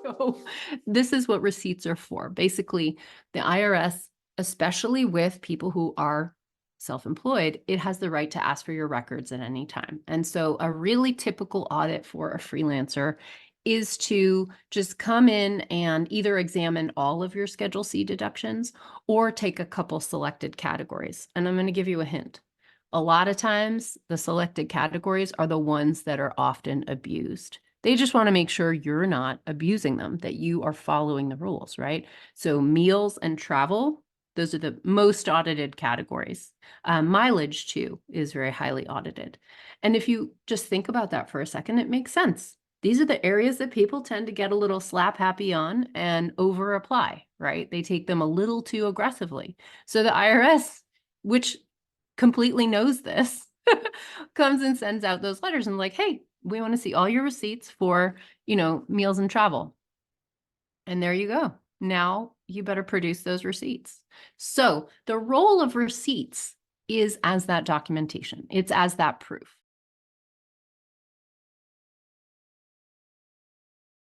So this is what receipts are for. Basically, the IRS, especially with people who are self-employed, it has the right to ask for your records at any time. And so a really typical audit for a freelancer is to just come in and either examine all of your Schedule C deductions or take a couple selected categories. And I'm going to give you a hint. A lot of times, the selected categories are the ones that are often abused. They just want to make sure you're not abusing them, that you are following the rules, right? So meals and travel, those are the most audited categories. Mileage, too, is very highly audited. And if you just think about that for a second, it makes sense. These are the areas that people tend to get a little slap happy on and over apply, right? They take them a little too aggressively. So the IRS, which completely knows this, comes and sends out those letters and like, hey, we want to see all your receipts for, meals and travel. And there you go. Now you better produce those receipts. So the role of receipts is as that documentation. It's as that proof.